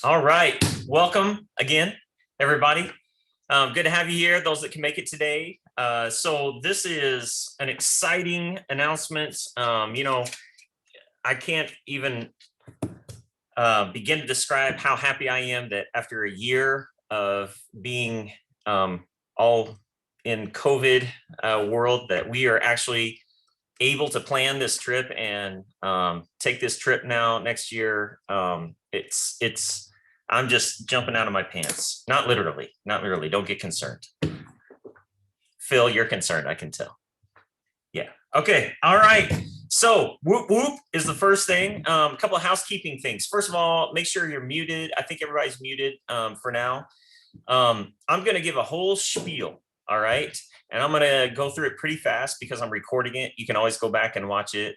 All right, welcome again, everybody. Good to have you here, those that can make it today. So this is an exciting announcement. I can't even begin to describe how happy I am that after a year of being all in COVID world, that we are actually able to plan this trip and take this trip now next year. I'm just jumping out of my pants. Not literally. Don't get concerned. Phil, you're concerned, I can tell. Yeah. Okay. All right. So whoop whoop is the first thing. A couple of housekeeping things. First of all, make sure you're muted. I think everybody's muted for now. I'm going to give a whole spiel. All right. And I'm going to go through it pretty fast because I'm recording it. You can always go back and watch it.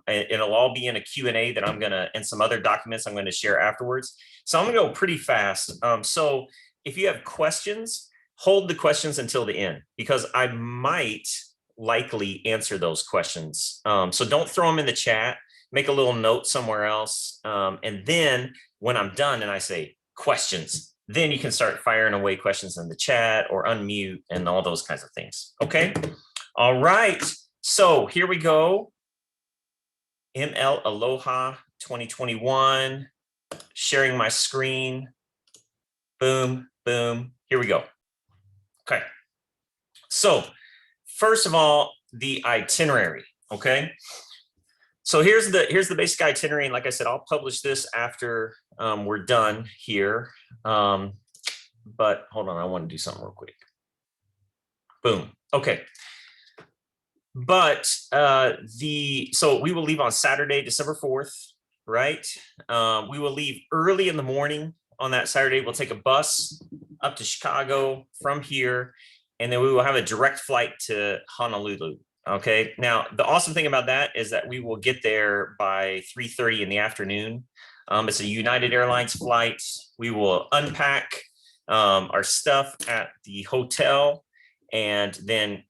It'll all be in a Q&A that I'm going to, and some other documents I'm going to share afterwards. So I'm going to go pretty fast. So if you have questions, hold the questions until the end, because I might likely answer those questions. So don't throw them in the chat, make a little note somewhere else. And then when I'm done and I say questions, then you can start firing away questions in the chat or unmute and all those kinds of things. Okay. All right. So here we go. MLAloha2021, sharing my screen. Boom, boom. Here we go. Okay. So first of all, the itinerary. Okay. So here's the basic itinerary. And like I said, I'll publish this after we're done here. But hold on, I want to do something real quick. Boom. Okay. But so we will leave on Saturday, December 4th, right? We will leave early in the morning on that Saturday. We'll take a bus up to Chicago from here, and then we will have a direct flight to Honolulu. Okay. Now, the awesome thing about that is that we will get there by 3:30 in the afternoon. It's a United Airlines flight. We will unpack our stuff at the hotel, and then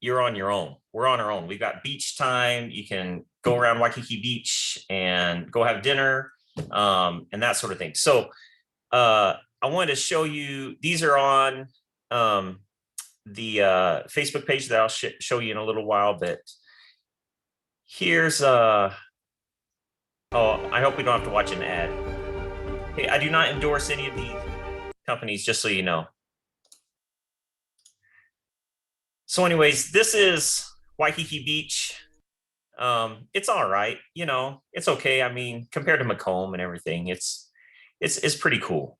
you're on your own. We're on our own. We've got beach time. You can go around Waikiki Beach and go have dinner and that sort of thing. So I wanted to show you, these are on the Facebook page that I'll show you in a little while, but here's oh, I hope we don't have to watch an ad. Hey, I do not endorse any of these companies, just so you know. So anyways, this is Waikiki Beach. It's all right, you know, it's okay. I mean, compared to Macomb and everything, it's pretty cool.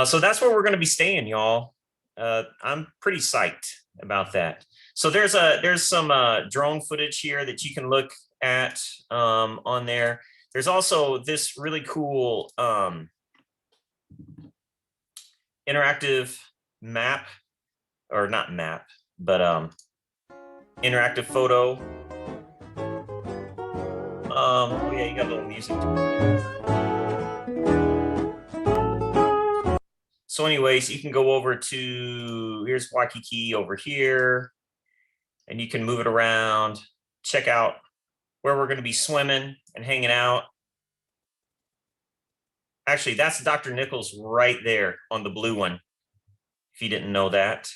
So that's where we're going to be staying, y'all. I'm pretty psyched about that. So there's some drone footage here that you can look at on there. There's also this really cool interactive map, or not map, but interactive photo. Oh yeah, you got a little music to. So anyways, you can go over to, here's Waikiki over here, and you can move it around, check out where we're going to be swimming and hanging out. Actually, that's Dr. Nichols right there on the blue one, if you didn't know that.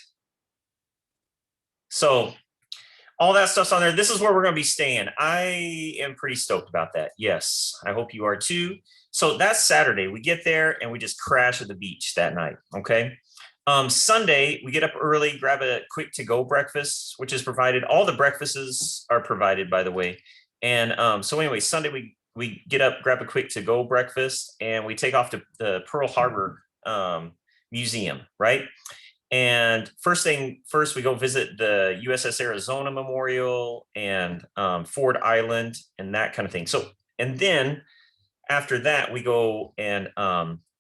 So all that stuff's on there. This is where we're going to be staying. I am pretty stoked about that. Yes, I hope you are too. So that's Saturday. We get there and we just crash at the beach that night. Okay. Sunday, we get up early, grab a quick to-go breakfast, which is provided. All the breakfasts are provided, by the way. And so anyway, Sunday, we get up, grab a quick to-go breakfast, and we take off to the Pearl Harbor Museum, right? And first, we go visit the USS Arizona Memorial and Ford Island and that kind of thing. So, and then after that, we go and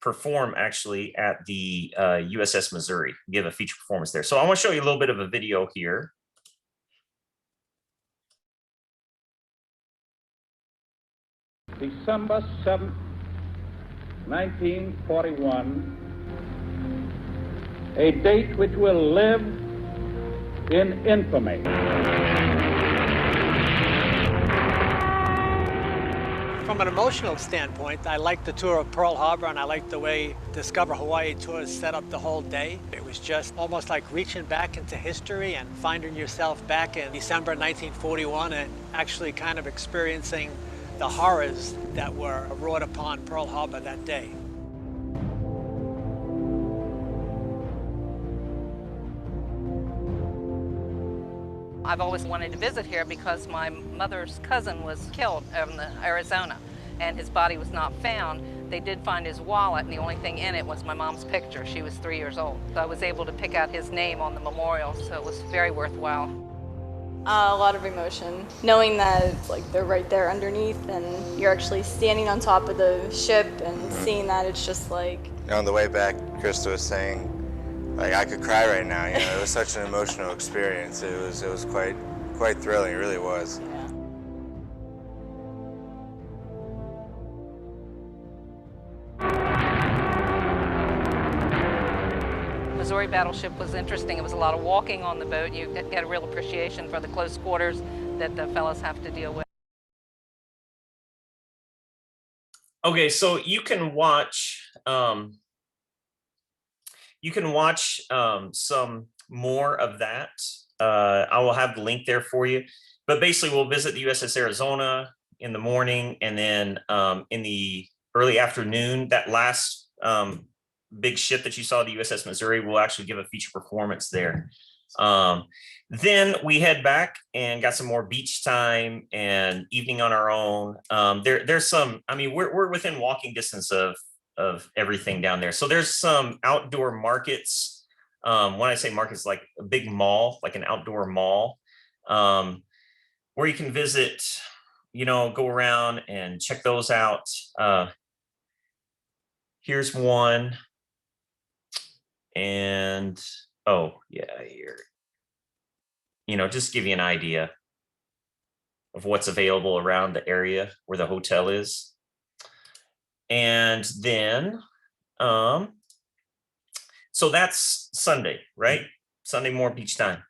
perform actually at the USS Missouri, give a feature performance there. So I want to show you a little bit of a video here. December 7th, 1941, a date which will live in infamy. From an emotional standpoint, I liked the tour of Pearl Harbor, and I liked the way Discover Hawaii tours set up the whole day. It was just almost like reaching back into history and finding yourself back in December 1941 and actually kind of experiencing the horrors that were wrought upon Pearl Harbor that day. I've always wanted to visit here because my mother's cousin was killed in Arizona and his body was not found. They did find his wallet, and the only thing in it was my mom's picture. She was 3 years old. So I was able to pick out his name on the memorial, so it was very worthwhile. A lot of emotion, knowing that like they're right there underneath and you're actually standing on top of the ship and seeing that, it's just like... On the way back, Krista was saying, like, I could cry right now. You know, it was such an emotional experience. It was quite thrilling. It really was. Yeah. Missouri battleship was interesting. It was a lot of walking on the boat. You get a real appreciation for the close quarters that the fellows have to deal with. Okay, so you can watch some more of that. I will have the link there for you. But basically, we'll visit the USS Arizona in the morning, and then in the early afternoon, that last big ship that you saw, the USS Missouri, will actually give a feature performance there. Then we head back and got some more beach time and evening on our own. There's some, I mean, we're within walking distance of everything down there. So there's some outdoor markets. When I say markets, like a big mall, like an outdoor mall, where you can visit, you know, go around and check those out. Here's one. And, oh yeah, here, you know, just give you an idea of what's available around the area where the hotel is. And then, so that's Sunday, right? Sunday, more beach time.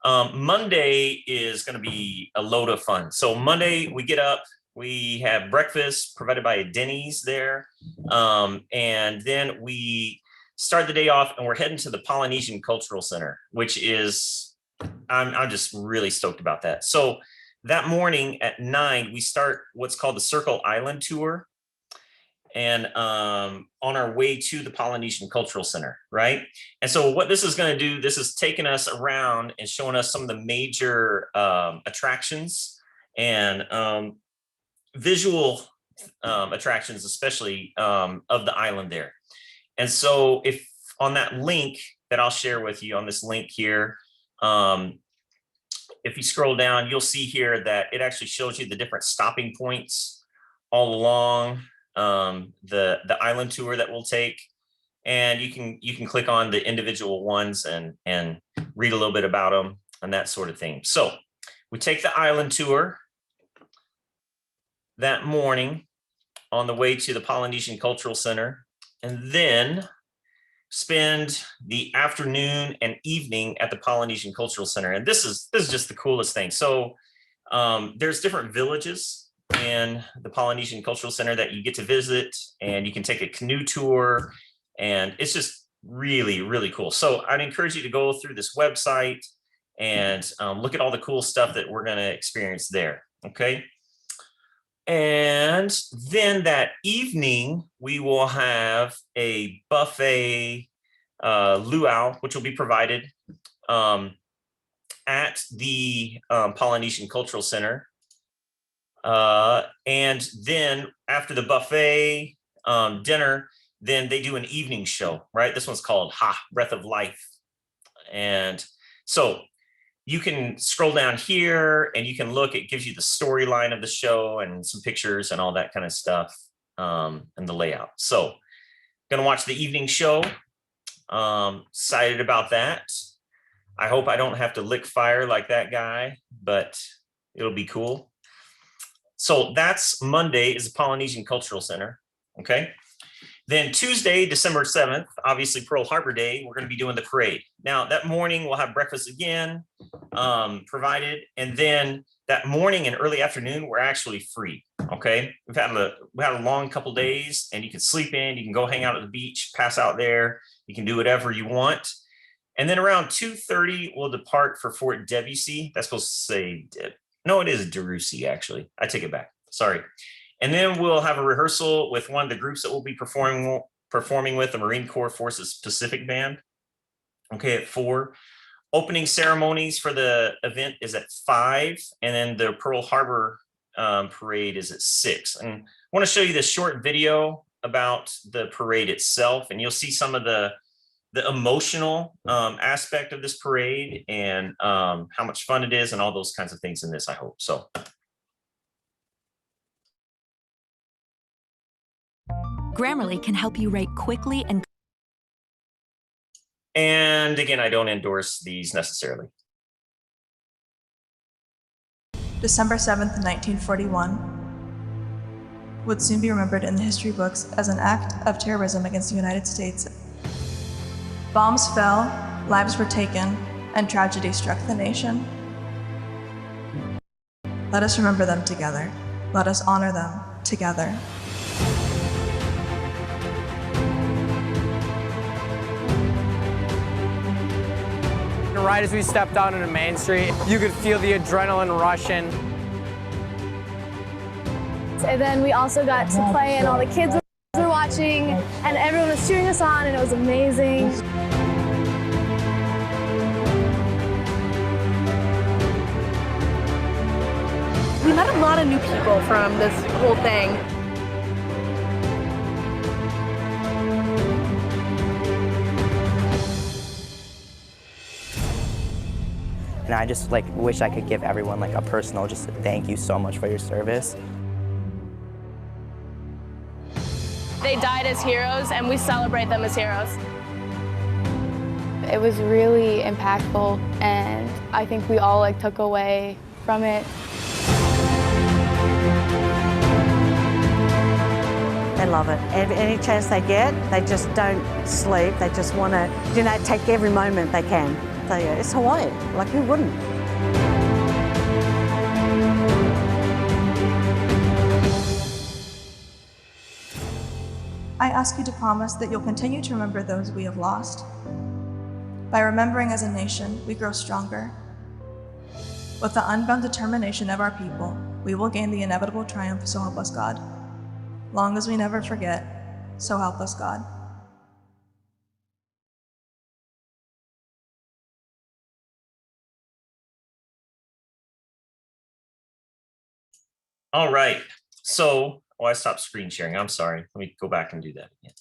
Monday is going to be a load of fun. So Monday we get up, we have breakfast provided by a Denny's there. And then we start the day off and we're heading to the Polynesian Cultural Center, which is, I'm just really stoked about that. So that morning at 9, we start what's called the Circle Island tour. And on our way to the Polynesian Cultural Center, right? And so what this is going to do, this is taking us around and showing us some of the major attractions and visual attractions, especially of the island there. And so if on that link that I'll share with you on this link here, if you scroll down, you'll see here that it actually shows you the different stopping points all along the island tour that we'll take, and you can click on the individual ones and read a little bit about them and that sort of thing. So we take the island tour that morning on the way to the Polynesian Cultural Center, and then spend the afternoon and evening at the Polynesian Cultural Center. And this is just the coolest thing. So there's different villages in the Polynesian Cultural Center that you get to visit, and you can take a canoe tour, and it's just really, really cool. So I'd encourage you to go through this website and look at all the cool stuff that we're going to experience there. Okay. And then that evening, we will have a buffet luau, which will be provided at the Polynesian Cultural Center. And then after the buffet dinner, then they do an evening show, right? This one's called Breath of Life. And so you can scroll down here and you can look, it gives you the storyline of the show and some pictures and all that kind of stuff, and the layout. So gonna watch the evening show. Excited about that. I hope I don't have to lick fire like that guy, but it'll be cool. So that's Monday, is the Polynesian Cultural Center. Okay. Then Tuesday, December 7th, obviously Pearl Harbor Day, we're going to be doing the parade. Now that morning we'll have breakfast again provided, and then that morning and early afternoon, we're actually free. Okay. We had a long couple days, and you can sleep in, you can go hang out at the beach, pass out there. You can do whatever you want. And then around 2:30, we'll depart for Fort Debussy. That's supposed to say, no, it is Derussy, actually. I take it back. Sorry. And then we'll have a rehearsal with one of the groups that we'll be performing with, the Marine Corps Forces Pacific Band. Okay, at 4. Opening ceremonies for the event is at 5, and then the Pearl Harbor parade is at 6. And I want to show you this short video about the parade itself, and you'll see some of the emotional aspect of this parade and how much fun it is and all those kinds of things in this, I hope. So. Grammarly can help you write quickly And again, I don't endorse these necessarily. December 7th, 1941 would soon be remembered in the history books as an act of terrorism against the United States. Bombs fell, lives were taken, and tragedy struck the nation. Let us remember them together. Let us honor them together. Right as we stepped out onto Main Street, you could feel the adrenaline rushing. And then we also got to play, and all the kids were watching, and everyone was cheering us on, and it was amazing. We met a lot of new people from this whole thing. And I just wish I could give everyone a personal just thank you so much for your service. They died as heroes, and we celebrate them as heroes. It was really impactful, and I think we all took away from it. They love it. Any chance they get, they just don't sleep. They just want to, take every moment they can. It's Hawaii, who wouldn't? I ask you to promise that you'll continue to remember those we have lost. By remembering as a nation, we grow stronger. With the unbound determination of our people, we will gain the inevitable triumph, so help us God. Long as we never forget, so help us God. All right, so, I stopped screen sharing. I'm sorry. Let me go back and do that again.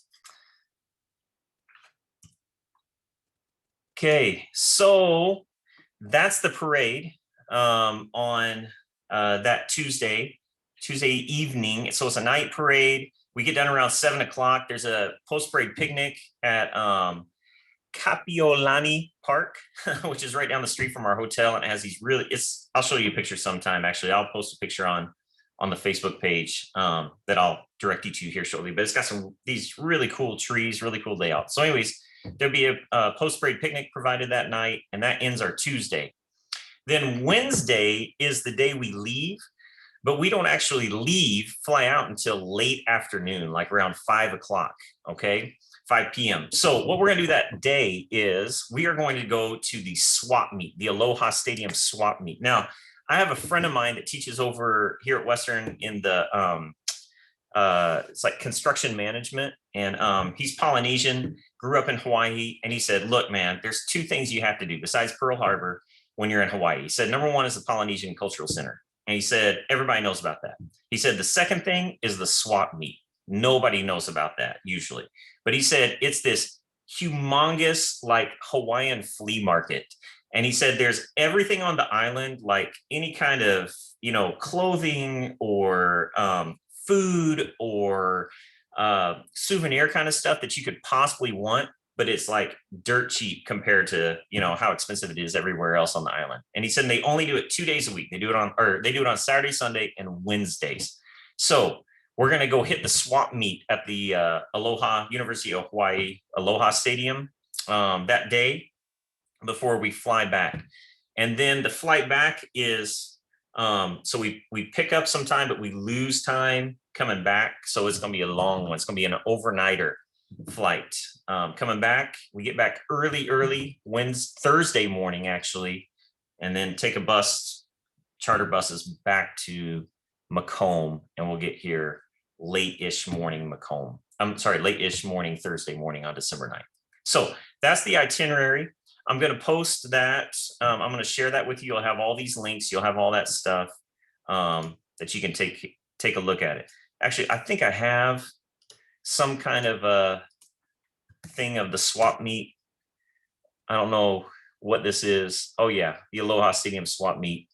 Okay, so that's the parade on that Tuesday evening. So it's a night parade. We get done around 7 o'clock. There's a post-parade picnic at Kapiolani Park, which is right down the street from our hotel, and it has these I'll show you a picture sometime. Actually, I'll post a picture on the Facebook page that I'll direct you to here shortly, but it's got these really cool trees, really cool layout. So anyways, there'll be a post-parade picnic provided that night, and that ends our Tuesday. Then Wednesday is the day we leave, but we don't actually fly out until late afternoon, around 5 o'clock, okay? 5 p.m. So what we're gonna do that day is we are going to go to the swap meet, the Aloha Stadium swap meet. Now, I have a friend of mine that teaches over here at Western in the, it's construction management, and he's Polynesian, grew up in Hawaii, and he said, look, man, there's 2 things you have to do besides Pearl Harbor when you're in Hawaii. He said, number 1 is the Polynesian Cultural Center. And he said, everybody knows about that. He said, the second thing is the swap meet. Nobody knows about that usually. But he said, it's this humongous Hawaiian flea market. And he said, there's everything on the island, any kind of, clothing or food or souvenir kind of stuff that you could possibly want, but it's dirt cheap compared to, how expensive it is everywhere else on the island. And he said they only do it 2 days a week. They do it on Saturday, Sunday, and Wednesdays. So we're going to go hit the swap meet at the Aloha University of Hawaii Aloha Stadium that day before we fly back. And then the flight back is So we pick up some time, but we lose time coming back. So it's going to be a long one. It's going to be an overnighter flight. Coming back, we get back early Thursday morning, actually, and then take a bus, charter buses back to Macomb, and we'll get here late-ish morning Macomb. I'm sorry, late-ish morning Thursday morning on December 9th. So that's the itinerary. I'm going to post that. I'm going to share that with you. You'll have all these links. You'll have all that stuff that you can take a look at it. Actually, I think I have some kind of a thing of the swap meet. I don't know what this is. Oh yeah, the Aloha Stadium swap meet.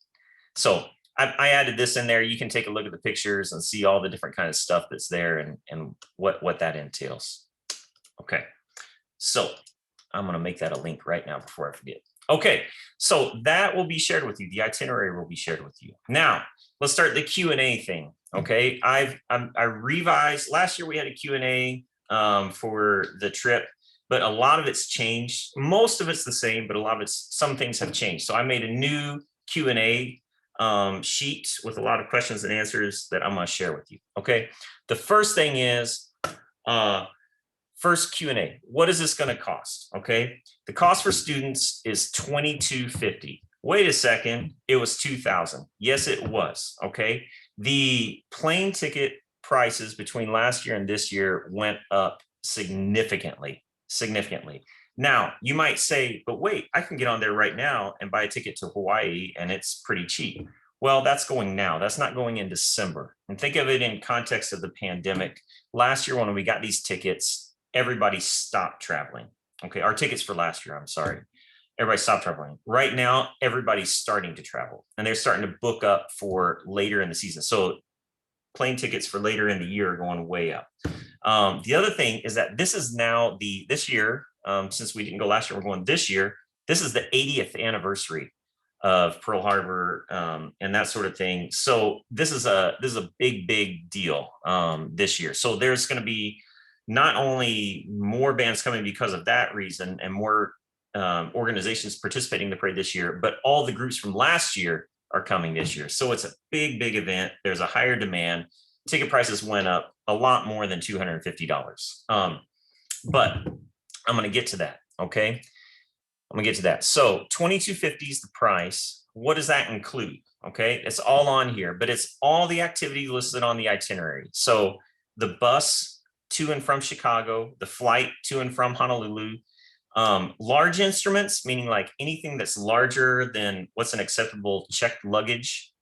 So I added this in there. You can take a look at the pictures and see all the different kind of stuff that's there and what that entails. Okay, so I'm going to make that a link right now before I forget. Okay, so that will be shared with you. The itinerary will be shared with you. Now, let's start the Q&A thing. Okay, I revised. Last year we had a Q&A for the trip, but a lot of it's changed. Most of it's the same, but a lot of some things have changed. So I made a new Q&A sheet with a lot of questions and answers that I'm going to share with you. Okay, the first thing is first Q&A. What is this going to cost? Okay, the cost for students is $22.50. Wait a second, it was $2,000. Yes, it was. Okay, the plane ticket prices between last year and this year went up significantly. Now, you might say, but wait, I can get on there right now and buy a ticket to Hawaii and it's pretty cheap. Well, that's going now. That's not going in December. And think of it in context of the pandemic. Last year when we got these tickets, everybody stopped traveling. Okay, our tickets for last year, I'm sorry. Everybody stopped traveling. Right now, everybody's starting to travel and they're starting to book up for later in the season. So plane tickets for later in the year are going way up. The other thing is that this is now this year, since we didn't go last year, we're going this year. This is the 80th anniversary of Pearl Harbor and that sort of thing. So this is a big deal this year. So there's going to be not only more bands coming because of that reason and more organizations participating in the parade this year, but all the groups from last year are coming this year. So it's a big event. There's a higher demand. Ticket prices went up a lot more than $250. But I'm going to get to that. Okay. I'm going to get to that. So $22.50 is the price. What does that include? Okay. It's all on here, but it's all the activities listed on the itinerary. So the bus to and from Chicago, the flight to and from Honolulu, large instruments, meaning like anything that's larger than what's an acceptable checked luggage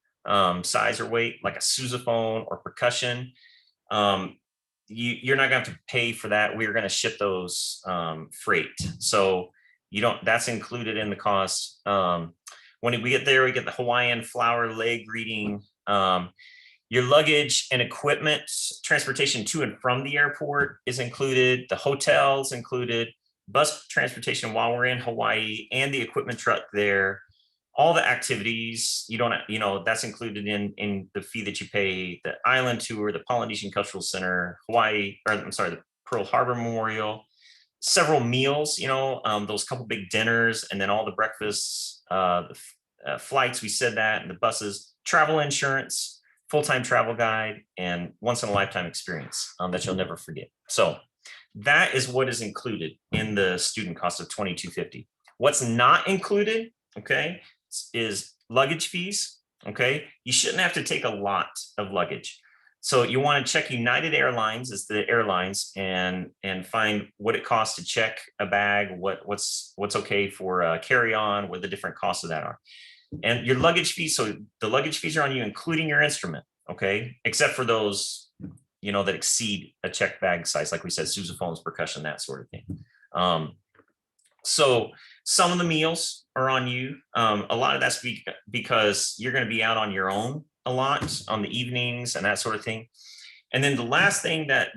size or weight, like a sousaphone or percussion. You're not going to have to pay for that. We're going to ship those freight. So that's included in the cost. When we get there, we get the Hawaiian flower leg greeting. Your luggage and equipment, transportation to and from the airport is included. The hotel's included. Bus transportation while we're in Hawaii and the equipment truck there. All the activities, that's included in the fee that you pay, the island tour, the Polynesian Cultural Center, the Pearl Harbor Memorial, several meals, those couple big dinners, and then all the breakfasts, the flights, we said that, and the buses, travel insurance, full-time travel guide, and once-in-a-lifetime experience that you'll never forget. So that is what is included in the student cost of $22.50. What's not included, okay, is luggage fees. Okay, you shouldn't have to take a lot of luggage. So you want to check United Airlines as the airlines and find what it costs to check a bag, what's okay for carry-on, what the different costs of that are. And your luggage fees, so the luggage fees are on you, including your instrument, okay, except for those that exceed a checked bag size, like we said, sousaphones, percussion, that sort of thing. So some of the meals are on you. A lot of that's because you're going to be out on your own a lot on the evenings and that sort of thing. And then the last thing that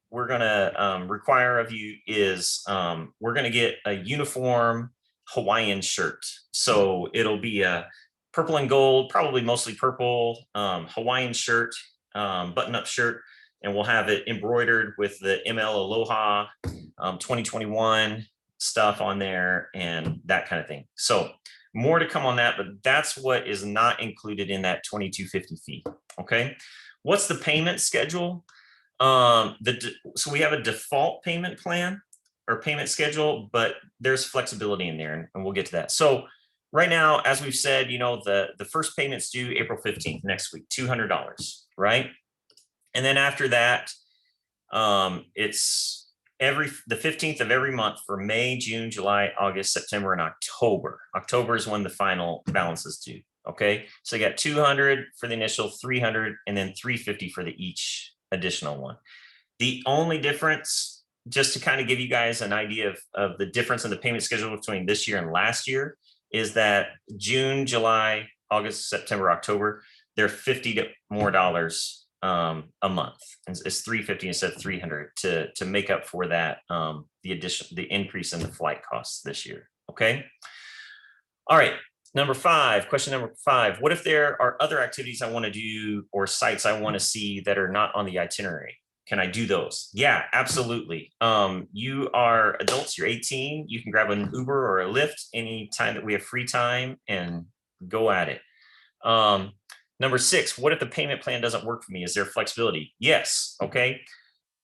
we're going to require of you is we're going to get a uniform Hawaiian shirt. So it'll be a purple and gold, probably mostly purple Hawaiian shirt, button-up shirt. And we'll have it embroidered with the MLAloha2021 stuff on there and that kind of thing. So More to come on that, but that's what is not included in that $22.50 fee. Okay, what's the payment schedule? So we have a default payment plan or payment schedule, but there's flexibility in there, and we'll get to that. So right now, as we've said, the first payment's due April 15th next week, $200, right? And then after that, it's the 15th of every month for May, June, July, August, September, and October. October is when the final balance is due. Okay, so you got 200 for the initial, 300, and then 350 for each additional one. The only difference, just to kind of give you guys an idea of the difference in the payment schedule between this year and last year, is that June, July, August, September, October, they're $50 more a month. It's 350 instead of 300 to make up for that, the increase in the flight costs this year. Okay. All right. Question number 5. What if there are other activities I want to do or sites I want to see that are not on the itinerary? Can I do those? Yeah, absolutely. You are adults, you're 18. You can grab an Uber or a Lyft anytime that we have free time and go at it. Number 6, what if the payment plan doesn't work for me? Is there flexibility? Yes. Okay.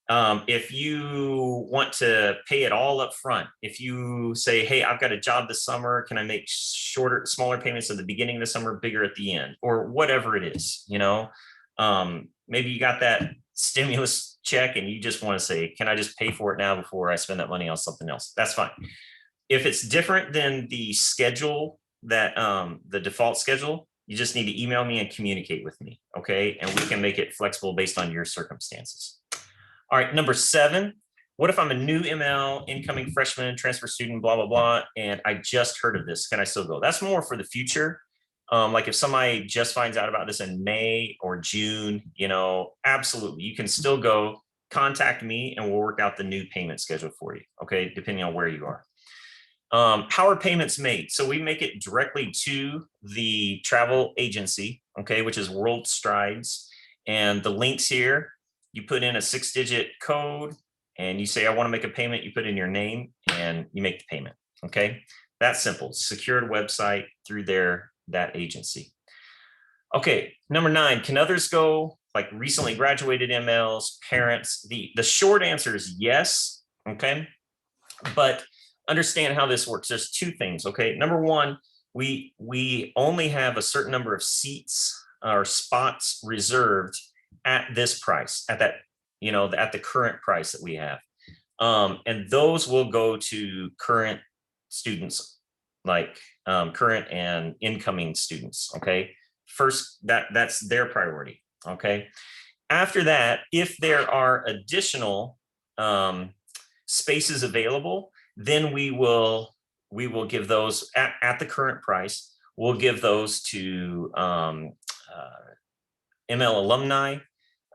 If you want to pay it all up front, if you say, hey, I've got a job this summer, can I make smaller payments at the beginning of the summer, bigger at the end, or whatever it is, maybe you got that stimulus check and you just want to say, can I just pay for it now before I spend that money on something else? That's fine. If it's different than the schedule that the default schedule, you just need to email me and communicate with me. Okay. And we can make it flexible based on your circumstances. All right. Number 7, what if I'm a new ML, incoming freshman, transfer student, blah, blah, blah, and I just heard of this? Can I still go? That's more for the future. Like if somebody just finds out about this in May or June, absolutely. You can still go, contact me and we'll work out the new payment schedule for you. Okay. Depending on where you are. How are payments made? So we make it directly to the travel agency, okay, which is World Strides. And the links here, you put in a 6-digit code and you say, I want to make a payment. You put in your name and you make the payment. Okay. That's simple. Secured website through that agency. Okay. Number 9, can others go, like recently graduated MLs, parents? The short answer is yes. Okay. But understand how this works. There's 2 things. Okay. Number 1, we only have a certain number of seats or spots reserved at this price, at that, at the current price that we have. And those will go to current students, like current and incoming students. Okay. First, that's their priority. Okay. After that, if there are additional spaces available, then we will give those at the current price. We'll give those to ML alumni,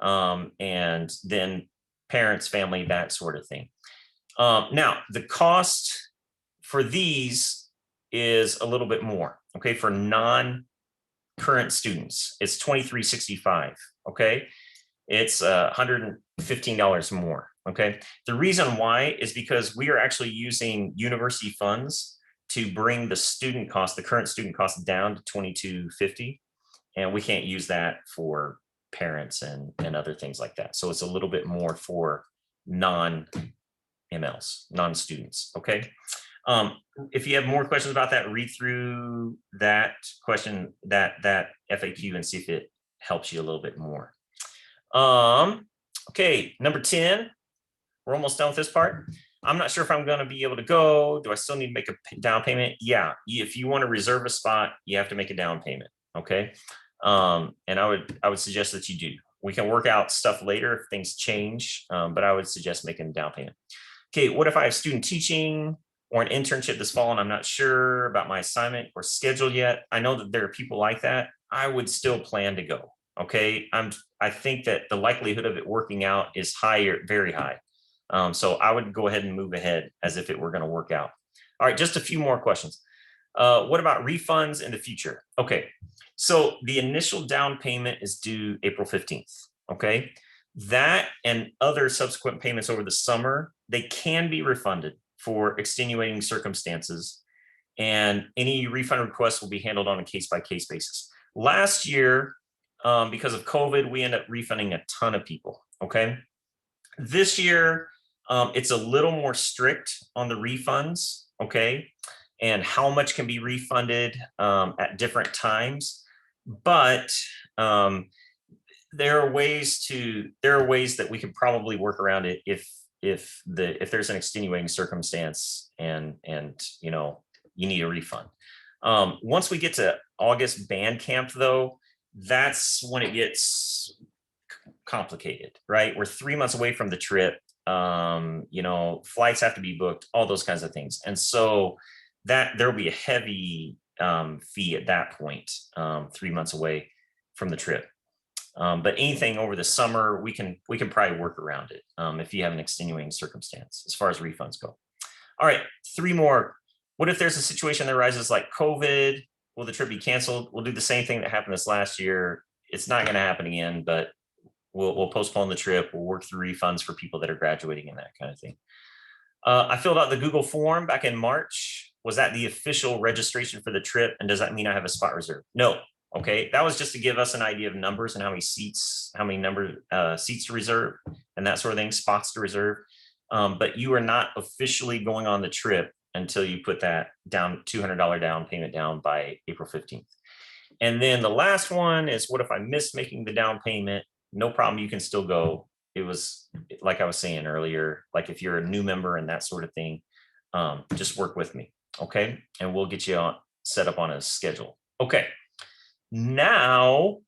and then parents, family, that sort of thing. Now, the cost for these is a little bit more. Okay, for non-current students, it's $23.65. Okay, it's $115 more. Okay, the reason why is because we are actually using university funds to bring the current student cost down to $22.50, and we can't use that for parents and other things like that. So it's a little bit more for non-MLs, non-students. Okay. If you have more questions about that, read through that question, that FAQ, and see if it helps you a little bit more. Okay, number 10. We're almost done with this part. I'm not sure if I'm going to be able to go. Do I still need to make a down payment? Yeah. If you want to reserve a spot, you have to make a down payment. Okay. And I would suggest that you do. We can work out stuff later if things change, but I would suggest making a down payment. Okay. What if I have student teaching or an internship this fall and I'm not sure about my assignment or schedule yet? I know that there are people like that. I would still plan to go. Okay. I think that the likelihood of it working out is higher, very high. So I would go ahead and move ahead as if it were going to work out. All right, just a few more questions. What about refunds in the future? Okay, so the initial down payment is due April 15th. Okay, that and other subsequent payments over the summer, they can be refunded for extenuating circumstances. and any refund requests will be handled on a case-by-case basis. Last year, because of COVID, we ended up refunding a ton of people, okay? This year, it's a little more strict on the refunds, okay? And how much can be refunded at different times. But there are ways that we could probably work around it if there's an extenuating circumstance and you know, you need a refund. Once we get to August band camp though, that's when it gets complicated, right? We're 3 months away from the trip. You know, flights have to be booked, all those kinds of things. And so that there'll be a heavy fee at that point, 3 months away from the trip. But anything over the summer, we can probably work around it if you have an extenuating circumstance as far as refunds go. All right, 3 more. What if there's a situation that arises like COVID? Will the trip be canceled? We'll do the same thing that happened this last year. It's not going to happen again, but we'll postpone the trip. We'll work through refunds for people that are graduating and that kind of thing. I filled out the Google form back in March. Was that the official registration for the trip? And does that mean I have a spot reserved? No. Okay, that was just to give us an idea of numbers and how many seats to reserve and that sort of thing, spots to reserve. But you are not officially going on the trip until you put that down $200 down payment down by April 15th. And then the last one is, what if I miss making the down payment? No problem, you can still go. It was like I was saying earlier, like if you're a new member and that sort of thing, just work with me, okay? And we'll get you set up on a schedule. Okay, now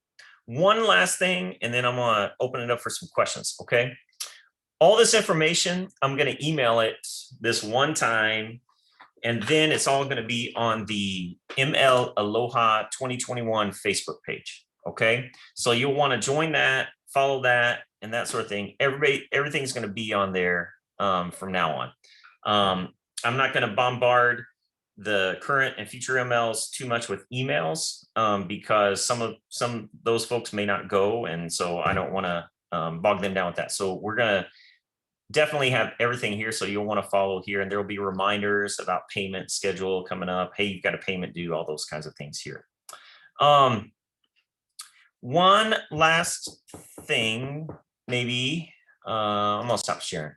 one last thing, and then I'm gonna open it up for some questions, okay? All this information, I'm gonna email it this one time, and then it's all gonna be on the MLAloha2021 Facebook page, okay? So you'll wanna join that, follow that, and that sort of thing. Everything's gonna be on there from now on. I'm not gonna bombard the current and future MLs too much with emails because some of those folks may not go, and so I don't wanna bog them down with that. So we're gonna definitely have everything here, so you'll want to follow here, and there will be reminders about payment schedule coming up. Hey, you've got a payment due, all those kinds of things here. One last thing, maybe I'm gonna stop sharing.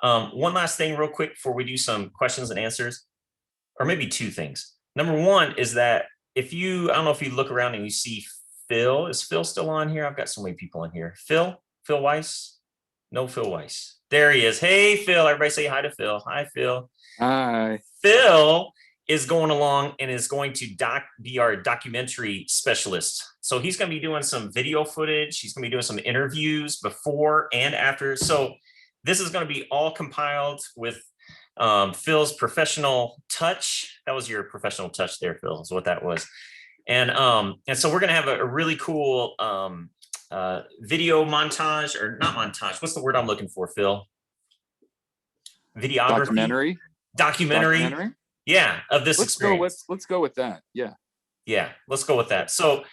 One last thing real quick before we do some questions and answers, or maybe 2 things. Number 1 is that I don't know if you look around and you see Phil. Is Phil still on here? I've got so many people on here. Phil Weiss? No, Phil Weiss. There he is. Hey, Phil. Everybody say hi to Phil. Hi, Phil. Hi. Phil is going along and is going to be our documentary specialist. So he's going to be doing some video footage. He's going to be doing some interviews before and after. So this is going to be all compiled with Phil's professional touch. That was your professional touch there, Phil, is what that was. And so we're going to have a really cool video montage, or not montage. What's the word I'm looking for, Phil? Videography. Documentary. Yeah, of this experience. Let's go with that. Yeah. Yeah, let's go with that. So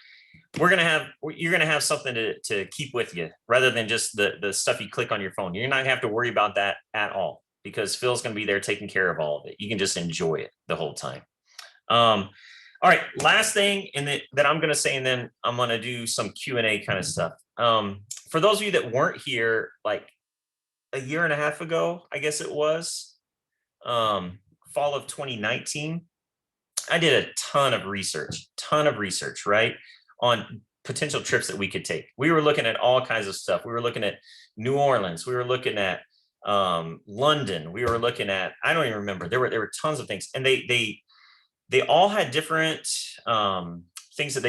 you're gonna have something to keep with you rather than just the stuff you click on your phone. You're not gonna have to worry about that at all because Phil's gonna be there taking care of all of it. You can just enjoy it the whole time. All right, last thing that I'm gonna say, and then I'm gonna do some Q&A kind of stuff. For those of you that weren't here like a year and a half ago, I guess it was, fall of 2019, I did a ton of research, right, on potential trips that we could take. We were looking at all kinds of stuff. We were looking at New Orleans. We were looking at London. We were looking at, I don't even remember. There were tons of things, and they all had different things that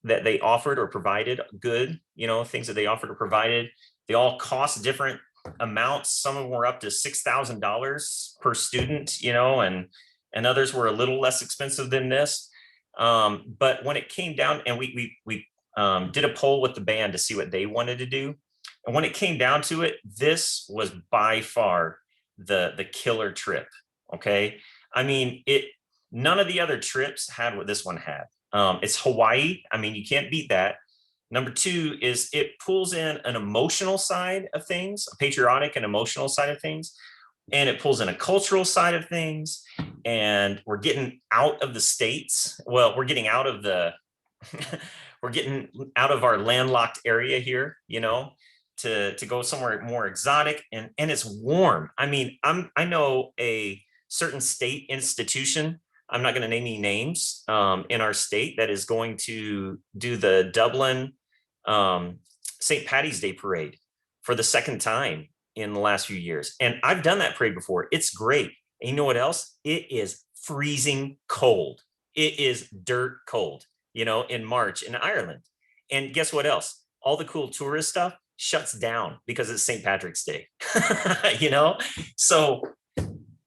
they offered or provided. Good, things that they offered or provided. They all cost different amounts. Some of them were up to $6,000 per student, and others were a little less expensive than this. But when it came down, and we did a poll with the band to see what they wanted to do, and when it came down to it, this was by far the killer trip. Okay, I mean, none of the other trips had what this one had. It's Hawaii. I mean, you can't beat that. Number 2 is it pulls in an emotional side of things, a patriotic and emotional side of things, and it pulls in a cultural side of things, and we're getting out of the states. Well, we're getting out of the, we're getting out of our landlocked area here, you know, to go somewhere more exotic, and it's warm. I mean, I know a certain state institution, I'm not going to name any names, in our state, that is going to do the Dublin St. Patty's Day parade for the second time in the last few years. And I've done that parade before. It's great. And you know what else? It is freezing cold. It is dirt cold, you know, in March in Ireland. And guess what else? All the cool tourist stuff shuts down because it's St. Patrick's Day, you know? So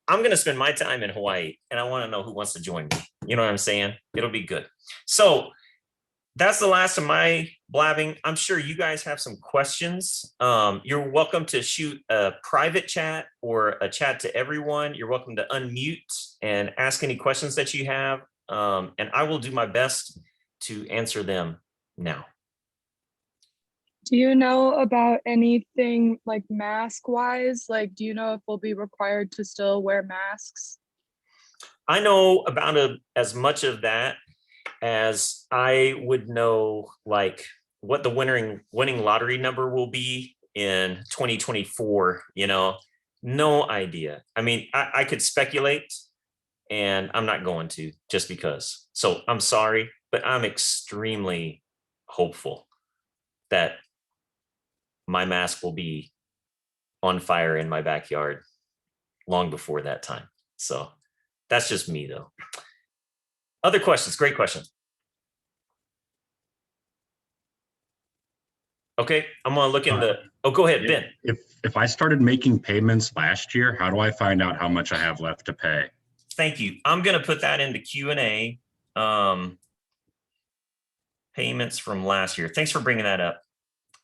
I'm going to spend my time in Hawaii, and I want to know who wants to join me. You know what I'm saying? It'll be good. So that's the last of my blabbing. I'm sure you guys have some questions. You're welcome to shoot a private chat or a chat to everyone. You're welcome to unmute and ask any questions that you have. And I will do my best to answer them now. Do you know about anything like mask wise? Like, do you know if we'll be required to still wear masks? I know about as much of that as I would know, like what the winning lottery number will be in 2024, you know, no idea. I mean, I could speculate, and I'm not going to, just because. So I'm sorry, but I'm extremely hopeful that my mask will be on fire in my backyard long before that time. So that's just me, though. Other questions? Great question. Okay, I'm gonna look in the, oh, go ahead, Ben. If I started making payments last year, how do I find out how much I have left to pay? Thank you. I'm gonna put that into Q&A. Payments from last year. Thanks for bringing that up.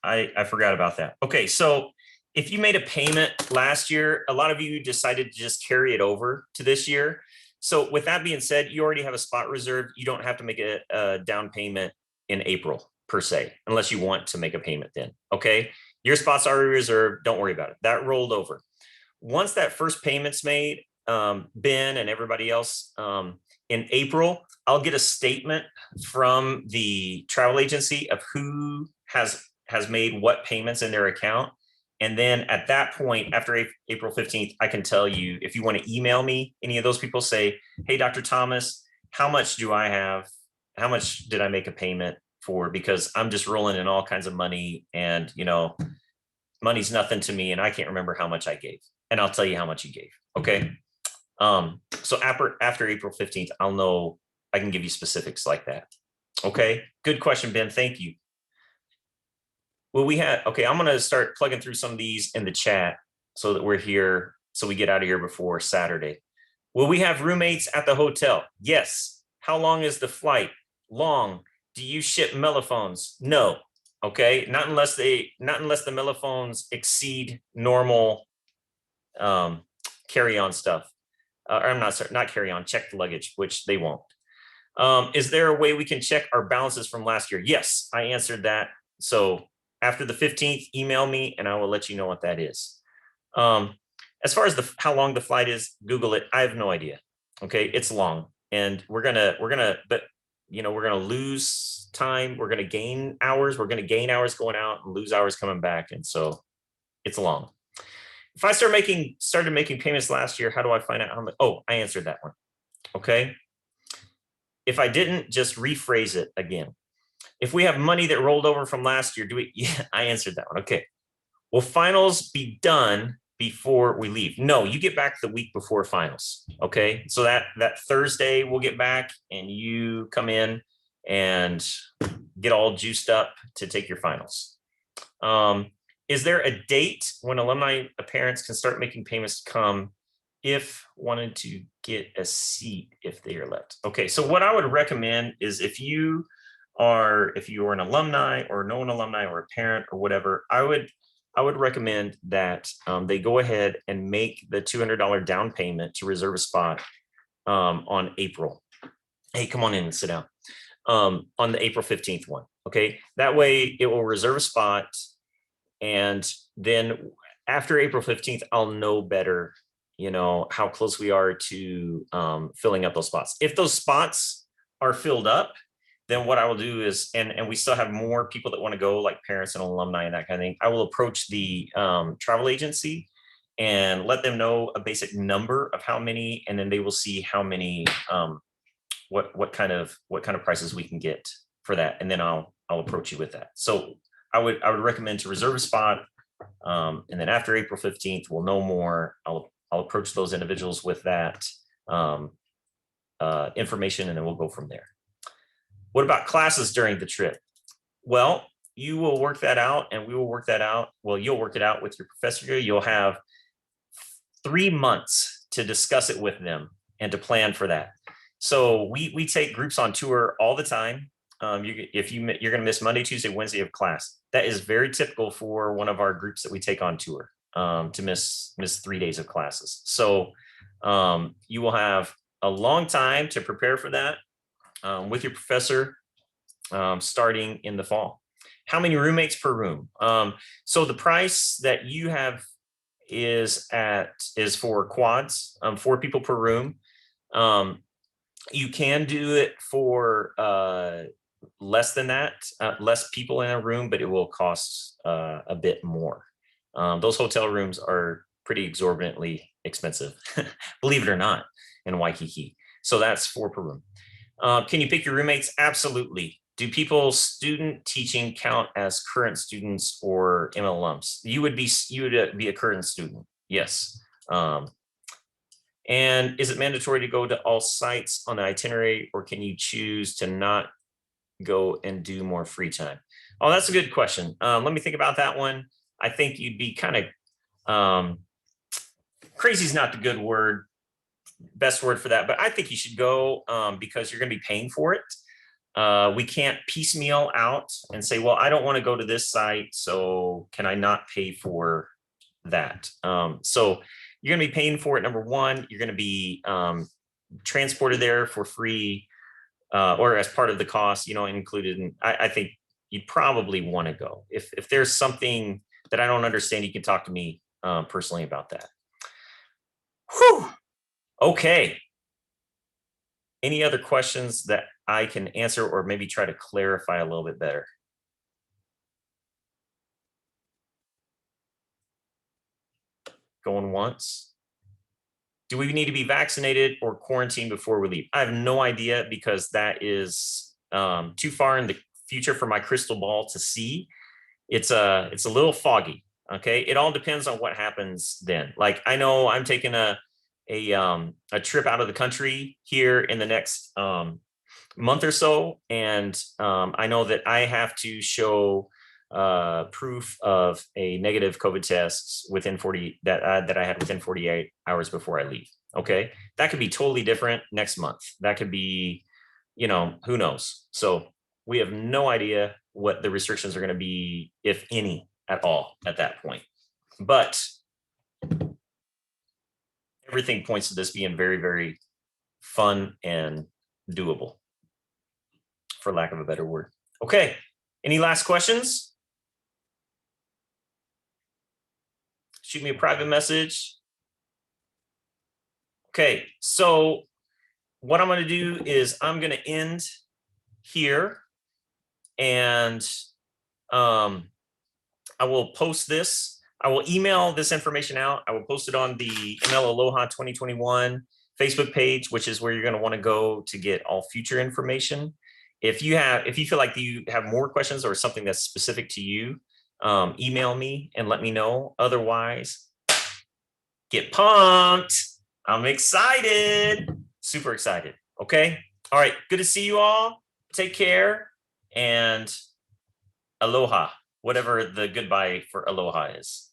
I forgot about that. Okay, so if you made a payment last year, a lot of you decided to just carry it over to this year. So with that being said, you already have a spot reserved. You don't have to make a down payment in April per se, unless you want to make a payment then, okay? Your spot's already reserved, don't worry about it. That rolled over. Once that first payment's made, Ben and everybody else, in April, I'll get a statement from the travel agency of who has made what payments in their account. And then at that point, after April 15th, I can tell you, if you want to email me, any of those people, say, hey, Dr. Thomas, how much do I have? How much did I make a payment for? Because I'm just rolling in all kinds of money, and, you know, money's nothing to me, and I can't remember how much I gave. And I'll tell you how much you gave. Okay. So after April 15th, I'll know, I can give you specifics like that. Okay. Good question, Ben. Thank you. Well, okay, I'm going to start plugging through some of these in the chat so that we're here, so we get out of here before Saturday. Will we have roommates at the hotel? Yes. How long is the flight? Long. Do you ship mellophones? No. Okay. Not unless the mellophones exceed normal carry-on stuff. Or I'm not carry-on, checked luggage, which they won't. Is there a way we can check our balances from last year? Yes, I answered that. So after the 15th, email me and I will let you know what that is. As far as how long the flight is, Google it. I have no idea. Okay, it's long, and we're gonna, but you know, we're gonna lose time. We're gonna gain hours. We're gonna gain hours going out and lose hours coming back, and so it's long. If I started making payments last year, how do I find out how much? Oh, I answered that one. Okay. If I didn't, just rephrase it again. If we have money that rolled over from last year, yeah, I answered that one. Okay. Will finals be done before we leave? No, you get back the week before finals. Okay. So that Thursday we'll get back, and you come in and get all juiced up to take your finals. Is there a date when alumni parents can start making payments to come if wanted to get a seat if they are left? Okay, so what I would recommend is if you are an alumni or know an alumni or a parent or whatever, I would recommend that they go ahead and make the $200 down payment to reserve a spot on April. Hey, come on in and sit down. On the April 15th one. Okay, that way it will reserve a spot. And then after April 15th, I'll know better you know, how close we are to filling up those spots. If those spots are filled up, then what I will do is, and we still have more people that want to go, like parents and alumni and that kind of thing, I will approach the travel agency and let them know a basic number of how many, and then they will see how many, what kind of prices we can get for that, and then I'll approach you with that. So I would recommend to reserve a spot, and then after April 15th, we'll know more. I'll approach those individuals with that information, and then we'll go from there. What about classes during the trip? Well, you will work that out, and we will work that out. Well, you'll work it out with your professor. You'll have 3 months to discuss it with them and to plan for that. So we take groups on tour all the time. If you're going to miss Monday, Tuesday, Wednesday of class, that is very typical for one of our groups that we take on tour, to miss 3 days of classes. So you will have a long time to prepare for that with your professor, starting in the fall. How many roommates per room? So the price that you have is for quads, 4 people per room. You can do it for less than that, less people in a room, but it will cost a bit more. Those hotel rooms are pretty exorbitantly expensive, believe it or not, in Waikiki. So that's 4 per room. Can you pick your roommates? Absolutely. Do people student teaching count as current students or ML alums? You would be a current student, yes. And is it mandatory to go to all sites on the itinerary, or can you choose to not go and do more free time? Oh, that's a good question. Let me think about that one. I think you'd be kind of, crazy is not the good word, best word for that, but I think you should go because you're going to be paying for it. We can't piecemeal out and say, well, I don't want to go to this site, so can I not pay for that? So you're going to be paying for it. Number one, you're going to be transported there for free, or as part of the cost, you know, included. And I think you'd probably want to go. If there's something that I don't understand, you can talk to me personally about that. Whew. Okay. Any other questions that I can answer, or maybe try to clarify a little bit better? Going once. Do we need to be vaccinated or quarantined before we leave? I have no idea, because that is too far in the future for my crystal ball to see. It's a little foggy. Okay, it all depends on what happens then. Like, I know I'm taking a trip out of the country here in the next month or so, and I know that I have to show proof of a negative COVID test within 40 that I had within 48 hours before I leave. Okay, that could be totally different next month. That could be, you know, who knows? So we have no idea what the restrictions are going to be, if any at all, at that point. But everything points to this being very, very fun and doable, for lack of a better word. Okay, any last questions? Shoot me a private message. Okay, so what I'm going to do is I'm going to end here, and I will post this. I will email this information out. I will post it on the MLAloha2021 Facebook page, which is where you're going to want to go to get all future information. If you feel like you have more questions or something that's specific to you, email me and let me know. Otherwise, get pumped. I'm excited. Super excited. Okay. All right. Good to see you all. Take care, and aloha, whatever the goodbye for aloha is.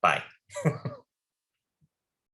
Bye.